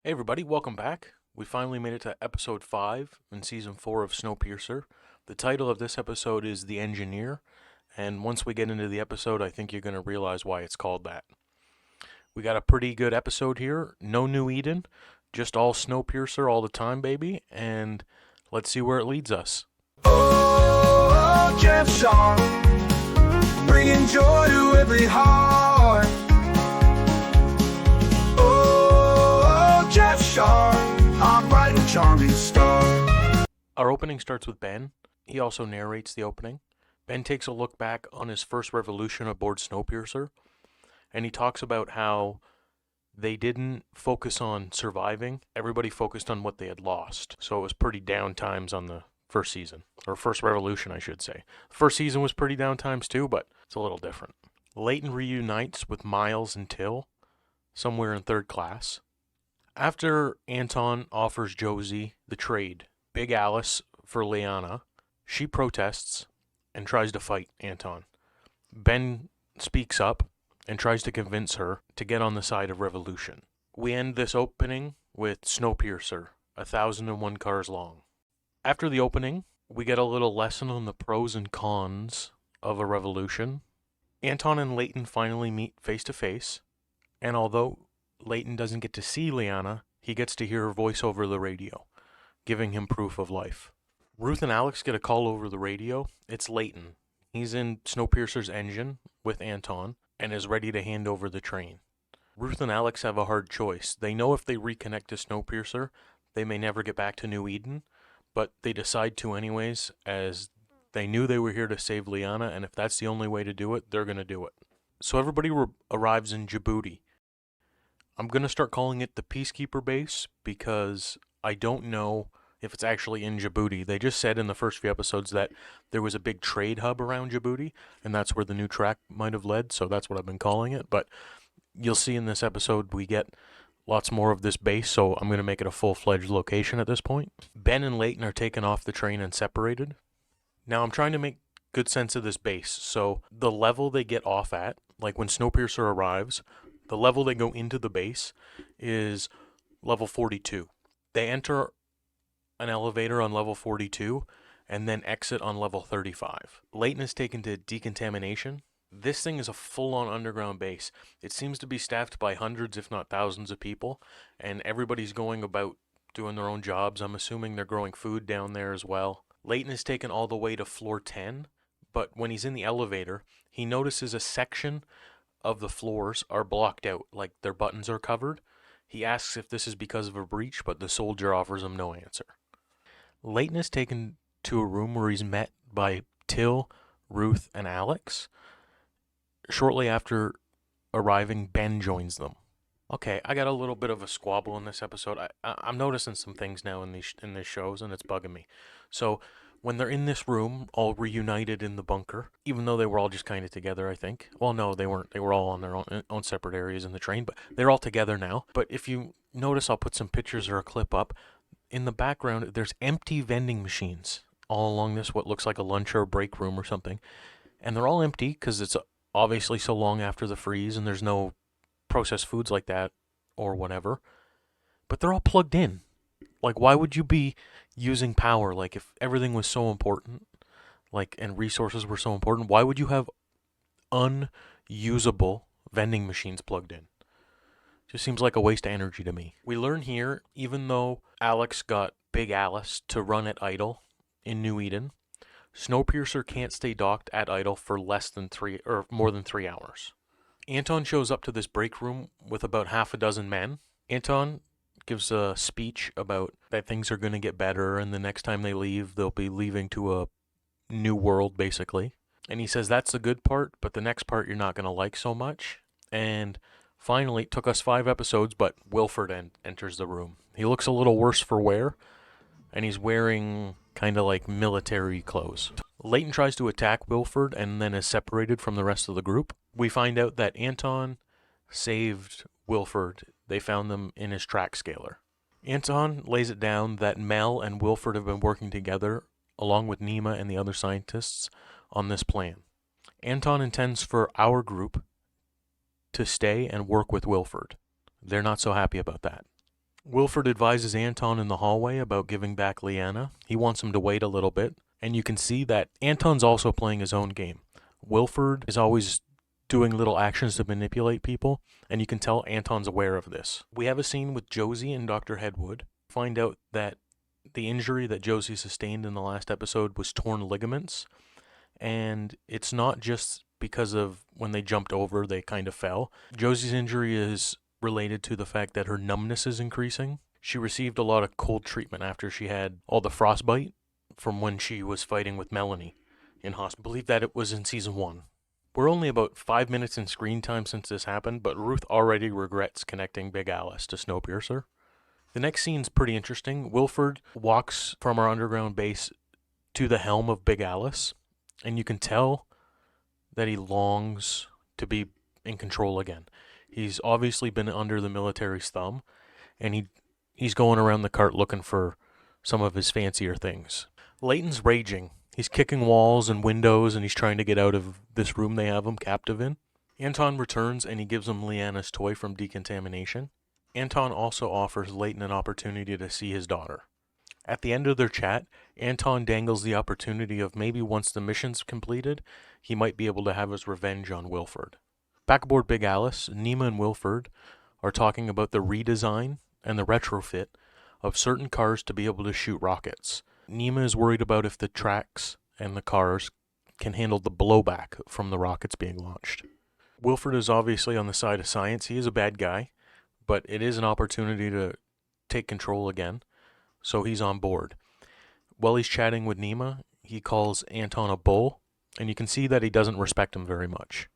Hey everybody, welcome back. We finally made it to episode 5 in season 4 of Snowpiercer. The title of this episode is The Engineer, and once we get into the episode, I think you're going to realize why it's called that. We got a pretty good episode here. No New Eden, just all Snowpiercer all the time, baby, and let's see where it leads us. Oh, Jeff Sharpe, bringing joy to every heart. Oh, Jeff Sharpe, our bright and charming star. Our opening starts with Ben. He also narrates the opening. Ben takes a look back on his first revolution aboard Snowpiercer, and he talks about how they didn't focus on surviving. Everybody focused on what they had lost. So it was pretty down times on the first season, or first revolution, I should say. The first season was pretty down times too, but it's a little different. Leighton reunites with Miles and Till somewhere in third class. After Anton offers Josie the trade, Big Alice for Liana, she protests and tries to fight Anton. Ben speaks up and tries to convince her to get on the side of revolution. We end this opening with Snowpiercer, 1,001 cars long. After the opening, we get a little lesson on the pros and cons of a revolution. Anton and Leighton finally meet face to face, and although Leighton doesn't get to see Liana, he gets to hear her voice over the radio, giving him proof of life. Ruth and Alex get a call over the radio. It's Leighton. He's in Snowpiercer's engine with Anton and is ready to hand over the train. Ruth and Alex have a hard choice. They know if they reconnect to Snowpiercer, they may never get back to New Eden, but they decide to anyways, as they knew they were here to save Liana, and if that's the only way to do it, they're going to do it. So everybody arrives in Djibouti. I'm going to start calling it the Peacekeeper Base because I don't know if it's actually in Djibouti. They just said in the first few episodes that there was a big trade hub around Djibouti, and that's where the new track might have led, so that's what I've been calling it. But you'll see in this episode we get lots more of this base, so I'm going to make it a full-fledged location at this point. Ben and Leighton are taken off the train and separated. Now I'm trying to make good sense of this base, so the level they get off at, like when Snowpiercer arrives, the level they go into the base is level 42. They enter an elevator on level 42 and then exit on level 35. Leighton is taken to decontamination. This thing is a full-on underground base. It seems to be staffed by hundreds, if not thousands of people, and everybody's going about doing their own jobs. I'm assuming they're growing food down there as well. Leighton is taken all the way to floor 10, but when he's in the elevator, he notices a section of the floors are blocked out, like their buttons are covered. He asks if this is because of a breach, but the soldier offers him no answer. Leighton is taken to a room where he's met by Till, Ruth, and Alex. Shortly after arriving, Ben joins them. Okay, I got a little bit of a squabble in this episode. I'm noticing some things now in these shows, and it's bugging me. So when they're in this room, all reunited in the bunker, even though they were all just kind of together, I think. Well, no, they weren't. They were all on their own separate areas in the train, but they're all together now. But if you notice, I'll put some pictures or a clip up. In the background, there's empty vending machines all along this, what looks like a lunch or a break room or something. And they're all empty because it's obviously so long after the freeze and there's no processed foods like that or whatever. But they're all plugged in. Like, why would you be using power? Like, if everything was so important, like, and resources were so important, why would you have unusable vending machines plugged in? Just seems like a waste of energy to me. We learn here, even though Alex got Big Alice to run at idle in New Eden, Snowpiercer can't stay docked at idle for less than more than 3 hours. Anton shows up to this break room with about half a dozen men. Anton gives a speech about that things are going to get better, and the next time they leave, they'll be leaving to a new world, basically. And he says that's the good part, but the next part you're not going to like so much. And finally, it took us 5 episodes, but Wilford enters the room. He looks a little worse for wear, and he's wearing kind of like military clothes. Leighton tries to attack Wilford and then is separated from the rest of the group. We find out that Anton saved Wilford. They found them in his track scaler. Anton lays it down that Mel and Wilford have been working together, along with Nima and the other scientists, on this plan. Anton intends for our group to stay and work with Wilford. They're not so happy about that. Wilford advises Anton in the hallway about giving back Leanna. He wants him to wait a little bit, and you can see that Anton's also playing his own game. Wilford is always doing little actions to manipulate people, and you can tell Anton's aware of this. We have a scene with Josie and Dr. Headwood. Find out that the injury that Josie sustained in the last episode was torn ligaments, and it's not just because of when they jumped over, they kind of fell. Josie's injury is related to the fact that her numbness is increasing. She received a lot of cold treatment after she had all the frostbite from when she was fighting with Melanie in hospital. I believe that it was in season 1. We're only about 5 minutes in screen time since this happened, but Ruth already regrets connecting Big Alice to Snowpiercer. The next scene's pretty interesting. Wilford walks from our underground base to the helm of Big Alice, and you can tell that he longs to be in control again. He's obviously been under the military's thumb, and he's going around the cart looking for some of his fancier things. Leighton's raging. He's kicking walls and windows, and he's trying to get out of this room they have him captive in. Anton returns, and he gives him Leanna's toy from decontamination. Anton also offers Leighton an opportunity to see his daughter. At the end of their chat, Anton dangles the opportunity of maybe once the mission's completed, he might be able to have his revenge on Wilford. Back aboard Big Alice, Nima and Wilford are talking about the redesign and the retrofit of certain cars to be able to shoot rockets. Nima is worried about if the tracks and the cars can handle the blowback from the rockets being launched. Wilford is obviously on the side of science. He is a bad guy, but it is an opportunity to take control again, so he's on board. While he's chatting with Nima, he calls Anton a bull, and you can see that he doesn't respect him very much.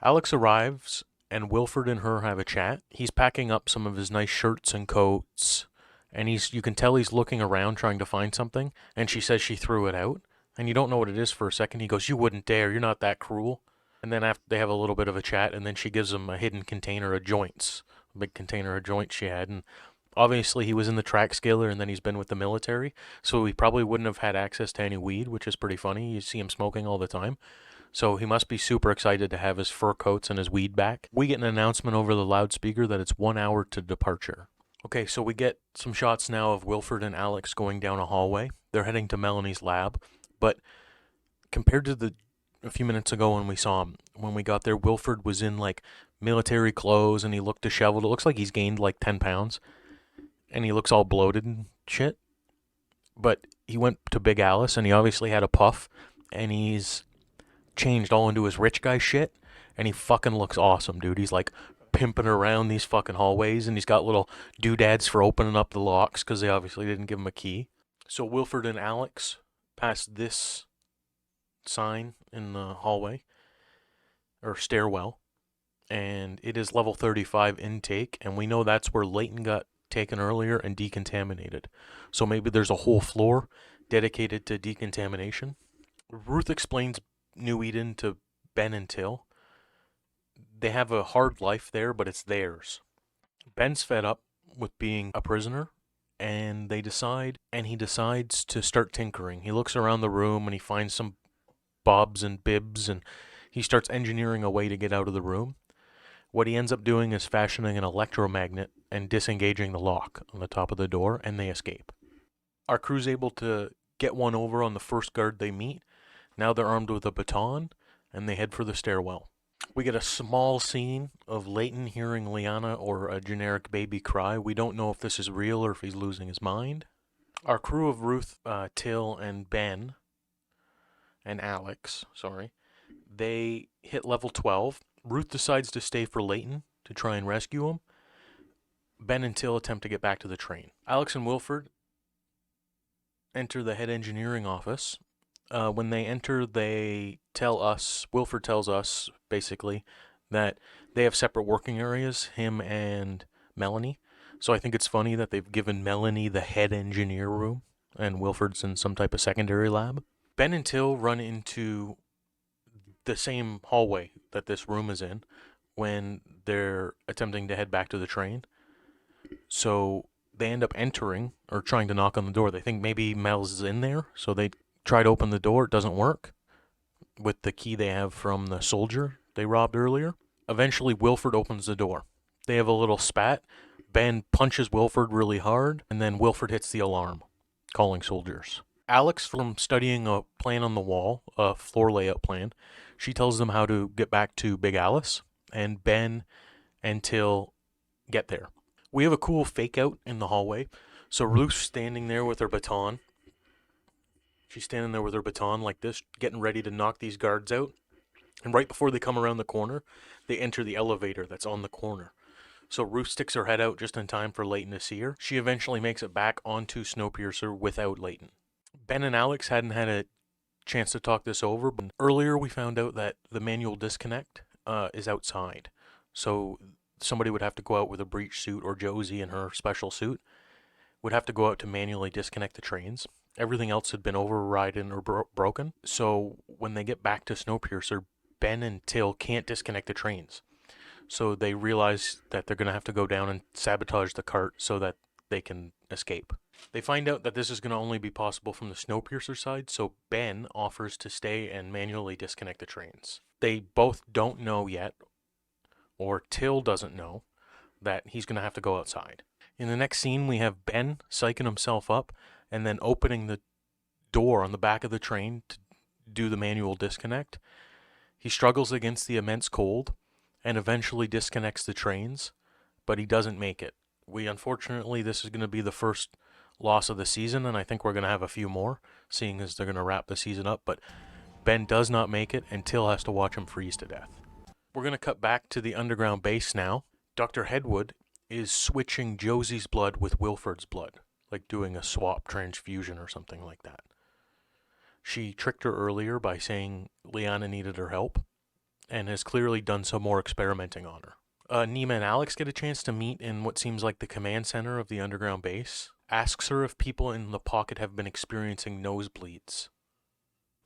Alex arrives, and Wilford and her have a chat. He's packing up some of his nice shirts and coats, and you can tell he's looking around trying to find something, and she says she threw it out, and you don't know what it is for a second. He goes, "You wouldn't dare, you're not that cruel." And then after they have a little bit of a chat, and then she gives him a hidden container of joints, a big container of joints she had, and obviously he was in the track skiller, and then he's been with the military, so he probably wouldn't have had access to any weed, which is pretty funny. You see him smoking all the time. So he must be super excited to have his fur coats and his weed back. We get an announcement over the loudspeaker that it's 1 hour to departure. Okay, so we get some shots now of Wilford and Alex going down a hallway. They're heading to Melanie's lab, but compared to a few minutes ago when we saw him, when we got there, Wilford was in like military clothes and he looked disheveled. It looks like he's gained like 10 pounds and he looks all bloated and shit. But he went to Big Alice and he obviously had a puff and he's changed all into his rich guy shit, and he fucking looks awesome, dude. He's like pimping around these fucking hallways, and he's got little doodads for opening up the locks because they obviously didn't give him a key. So Wilford and Alex pass this sign in the hallway or stairwell, and it is level 35 intake, and we know that's where Leighton got taken earlier and decontaminated. So maybe there's a whole floor dedicated to decontamination. Ruth explains New Eden to Ben and Till. They have a hard life there, but it's theirs. Ben's fed up with being a prisoner, and he decides to start tinkering. He looks around the room and he finds some bobs and bibs, and he starts engineering a way to get out of the room. What he ends up doing is fashioning an electromagnet and disengaging the lock on the top of the door, and they escape. Our crew's able to get one over on the first guard they meet. Now they're armed with a baton, and they head for the stairwell. We get a small scene of Leighton hearing Leanna or a generic baby cry. We don't know if this is real or if he's losing his mind. Our crew of Ruth, Till, and Ben, and Alex, they hit level 12. Ruth decides to stay for Leighton to try and rescue him. Ben and Till attempt to get back to the train. Alex and Wilford enter the head engineering office. When they enter, Wilford tells us, basically, that they have separate working areas, him and Melanie. So I think it's funny that they've given Melanie the head engineer room, and Wilford's in some type of secondary lab. Ben and Till run into the same hallway that this room is in when they're attempting to head back to the train. So they end up entering, or trying to knock on the door. They think maybe Mel's is in there, so they try to open the door. It doesn't work with the key they have from the soldier they robbed earlier. Eventually, Wilford opens the door. They have a little spat. Ben punches Wilford really hard, and then Wilford hits the alarm, calling soldiers. Alex, from studying a plan on the wall, a floor layout plan, she tells them how to get back to Big Alice, and Ben and Till get there. We have a cool fake out in the hallway. So Ruth's standing there with her baton. She's standing there with her baton like this, getting ready to knock these guards out. And right before they come around the corner, they enter the elevator that's on the corner. So Ruth sticks her head out just in time for Leighton to see her. She eventually makes it back onto Snowpiercer without Leighton. Ben and Alex hadn't had a chance to talk this over, but earlier we found out that the manual disconnect is outside. So somebody would have to go out with a breech suit, or Josie in her special suit would have to go out to manually disconnect the trains. Everything else had been overridden or broken. So when they get back to Snowpiercer, Ben and Till can't disconnect the trains. So they realize that they're going to have to go down and sabotage the cart so that they can escape. They find out that this is going to only be possible from the Snowpiercer side, so Ben offers to stay and manually disconnect the trains. They both don't know yet, or Till doesn't know, that he's going to have to go outside. In the next scene, we have Ben psyching himself up and then opening the door on the back of the train to do the manual disconnect. He struggles against the immense cold and eventually disconnects the trains, but he doesn't make it. Unfortunately, this is going to be the first loss of the season, and I think we're going to have a few more, seeing as they're going to wrap the season up, but Ben does not make it, and Till has to watch him freeze to death. We're going to cut back to the underground base now. Dr. Hedwood is switching Josie's blood with Wilford's blood, like doing a swap transfusion or something like that. She tricked her earlier by saying Liana needed her help, and has clearly done some more experimenting on her. Nima and Alex get a chance to meet in what seems like the command center of the underground base. Asks her if people in the pocket have been experiencing nosebleeds,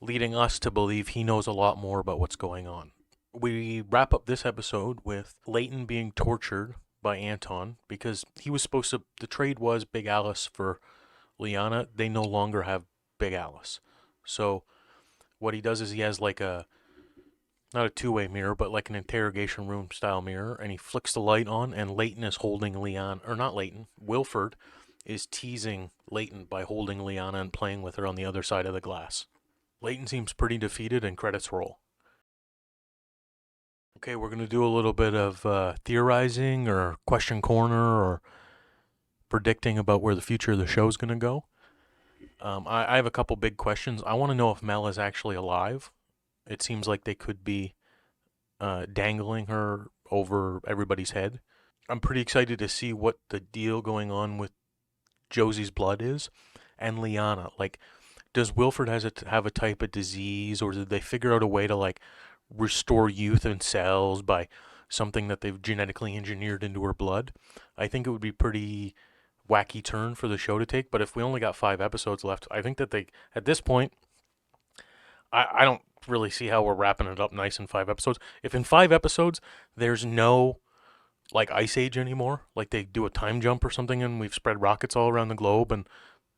leading us to believe he knows a lot more about what's going on. We wrap up this episode with Leighton being tortured by Anton because he was supposed to, the trade was Big Alice for Liana. They no longer have Big Alice. So what he does is he has like not a two-way mirror, but like an interrogation room style mirror, and he flicks the light on, and Leighton is holding Liana, or not Leighton, Wilford is teasing Leighton by holding Liana and playing with her on the other side of the glass. Leighton seems pretty defeated, and credits roll. Okay, we're going to do a little bit of theorizing or question corner or predicting about where the future of the show is going to go. I have a couple big questions. I want to know if Mel is actually alive. It seems like they could be dangling her over everybody's head. I'm pretty excited to see what the deal going on with Josie's blood is and Liana. Like, does Wilford have a type of disease, or did they figure out a way to like restore youth in cells by something that they've genetically engineered into her blood? I think it would be pretty wacky turn for the show to take, but if we only got 5 episodes left, I think that they, at this point, I don't really see how we're wrapping it up nice in 5 episodes. If in 5 episodes there's no like Ice Age anymore, like they do a time jump or something and we've spread rockets all around the globe and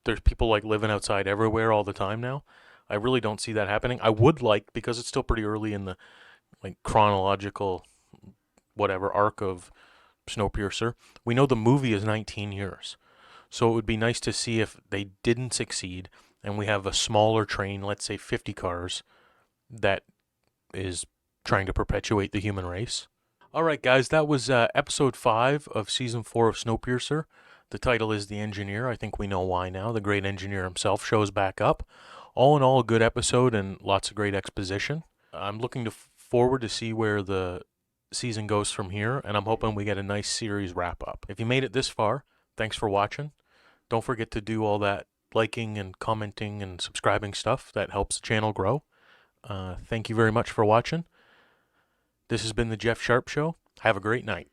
there's people like living outside everywhere all the time now, I really don't see that happening. I would like, because it's still pretty early in the like chronological whatever arc of Snowpiercer, we know the movie is 19 years. So it would be nice to see if they didn't succeed and we have a smaller train, let's say 50 cars, that is trying to perpetuate the human race. All right, guys, that was episode 5 of season 4 of Snowpiercer. The title is The Engineer. I think we know why now. The great engineer himself shows back up. All in all, a good episode and lots of great exposition. I'm looking forward to see where the season goes from here, and I'm hoping we get a nice series wrap up. If you made it this far, thanks for watching. Don't forget to do all that liking and commenting and subscribing stuff. That helps the channel grow. Thank you very much for watching. This has been the Jeff Sharpe Show. Have a great night.